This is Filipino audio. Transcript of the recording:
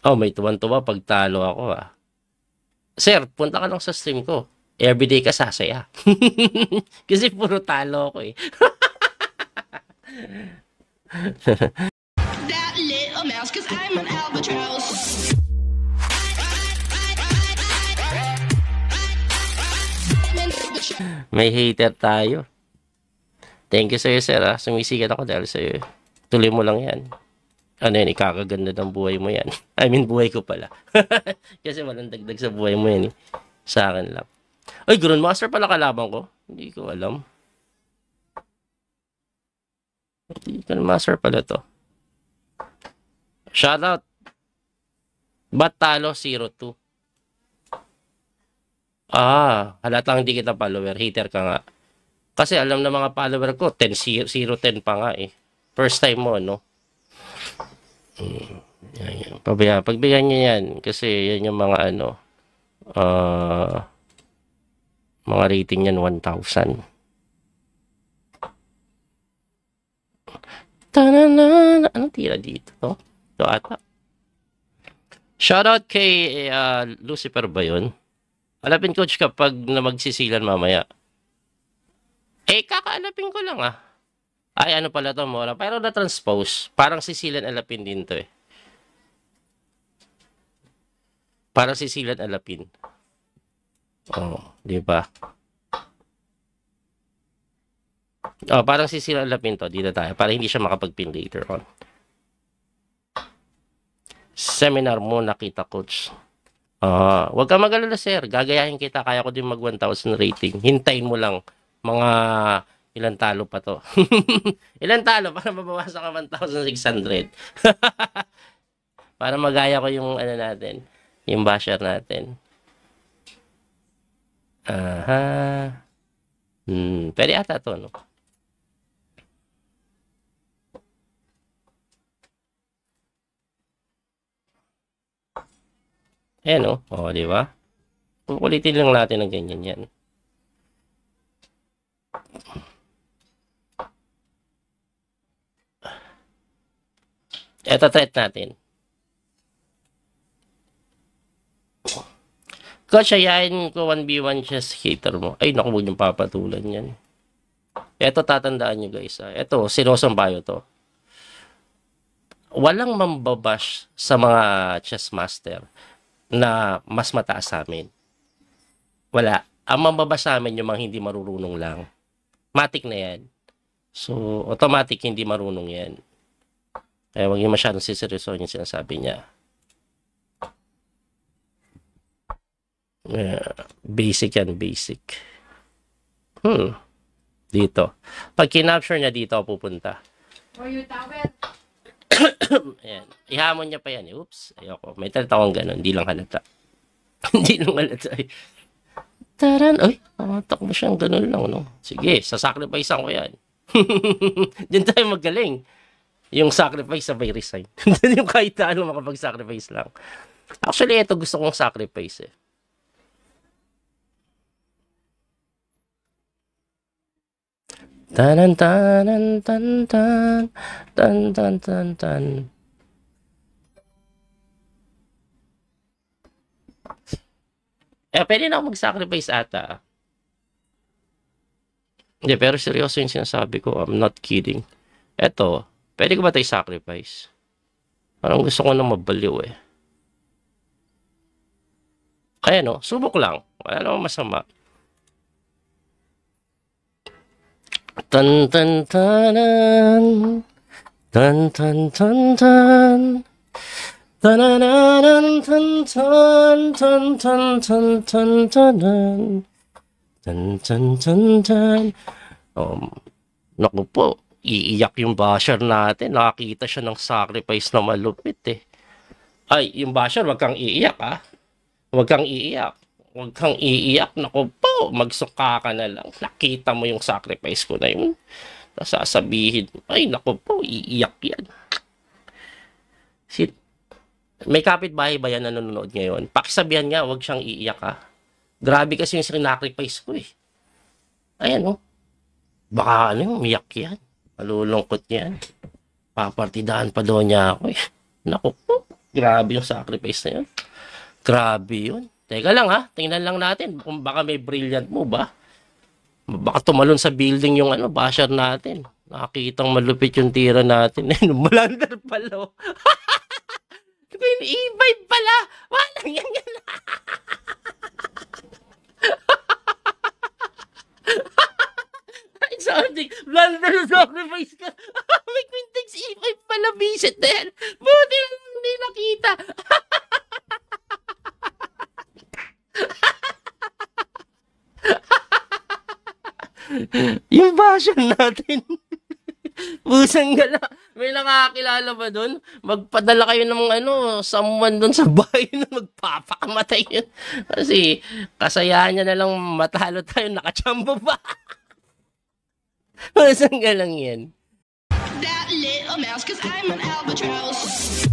Oh, may tuwan-tuwa pag talo ako ah. Sir, punta ka lang sa stream ko. Everyday ka sasaya. Kasi puro talo ako eh. That little mouse, cause I'm an albatross. May hater tayo. Thank you sa'yo, sir. Ah. Sumisikat ako dahil sa'yo. Tuloy mo lang yan. Ano yan, ikakaganda ng buhay mo yan. I mean, buhay ko pala. Kasi walang dagdag sa buhay mo yan eh. Sa akin lang. Ay, Grandmaster pala kalaban ko. Hindi ko alam. Grandmaster pala to. Shoutout. Ba't talo 0-2? Ah, halatang hindi kita follower. Hater ka nga. Kasi alam na mga follower ko, 10-0-10 pa nga eh. First time mo, no? Pagbigyan nyo yan. Kasi yan yung mga ano, mga rating yan 1,000. Tanana! Anong tira dito? No? Ito ata. Shoutout kay Lucifer ba yun? Alapin coach kapag na magsisilan mamaya. Eh, kakaalapin ko lang ah. Ay, ano pala to, Mora? Pero na-transpose. Parang sisilan alapin din to eh. Parang sisilan alapin. Oh, di ba? Oh, parang sisilan alapin to. Dito tayo. Para hindi siya makapag-pin later on. Seminar mo nakita, coach. Wag ka mag-alala, sir. Gagayahin kita. Kaya ko din mag 1,000 rating. Hintayin mo lang. Mga ilan talo pa to. Ilan talo para mabawasan ka 1,600. Para magaya ko yung ano natin. Yung basher natin. Aha. Pwede ata to, no? Ayan, no? O, di ba? Kukulitin lang natin ng ganyan yan. Ito, threat natin. Coach, ayayin ko 1v1 chess hater mo. Ay, naku, huwag niyong papatulan yan. Ito, tatandaan nyo guys. Ito, sinusambayo to. Walang mambabash sa mga chess master na mas mataas sa amin. Wala. Ang mambabash sa amin yung mga hindi marunong lang. Matik na yan. So, automatic hindi marunong yan. Kaya huwag yung masyadong siseryosohin yung sinasabi niya. Basic yan, basic. Dito. Pag kinapture niya dito, pupunta. Ayan. Ihamon niya pa yan. Oops. Ayoko. May talatawang ganun. Hindi lang halata. Hindi lang halata. Taran. Ay, tamatak mo siyang ganun lang, no? Sige, sasacrificean ko yan. Diyan tayo magaling. Yung sacrifice sabay resign. Yung kahit ano makapag-sacrifice lang. Actually, ito gusto kong sacrifice eh. Tanan tanan tan tan tan tan tan tan. Pwede na ako mag-sacrifice ata. Hindi, pero seryoso yung sinasabi ko. I'm not kidding. Eto, pwede ko ba tayo sacrifice? Parang gusto ko nang mabaliw eh. Kaya no, subok lang. Wala namang masama. Tan tan tanan. Tan tan tan tan. Tanananan tan tan tan tan tan tan tanan. Tan tan tan tan. Naku po, iiyak yung basher natin. Nakakita siya ng sacrifice na malupit eh. Ay, yung basher, wag kang iiyak ah. Wag kang iiyak. Huwag kang iiyak. Naku po, magsuka ka na lang. Nakita mo yung sacrifice ko na yun. Tapos sasabihin, ay naku po, iiyak yan. May kapitbahay ba yan na nanonood ngayon? Pakisabihan niya, huwag siyang iiyak ha. Grabe kasi yung sacrifice ko eh. Ayan oh. Baka ano, umiyak yan. Malulungkot yan. Papartidahan pa doon niya ako eh. Naku po. Grabe yung sacrifice na yun. Grabe yun. Teka lang ha, tingnan lang natin kung baka may brilliant move ba. Baka tumalon sa building yung basher natin. Nakakitang malupit yung tira natin. Blunder pala. E5 pala. Walang yan. Something. Blunder sacrifice ka. May queen takes E5 pala. Visit na yan. Buti na lang hindi nakita. Yung version natin. Pusang gala. May nakakilala ba doon? Magpadala kayo ng someone doon sa bahay na magpapakamatay yun. Kasi kasayahan niya na lang matalo tayo, nakachamba pa. Pusang galang yan. That little mouse, cause I'm an albatross.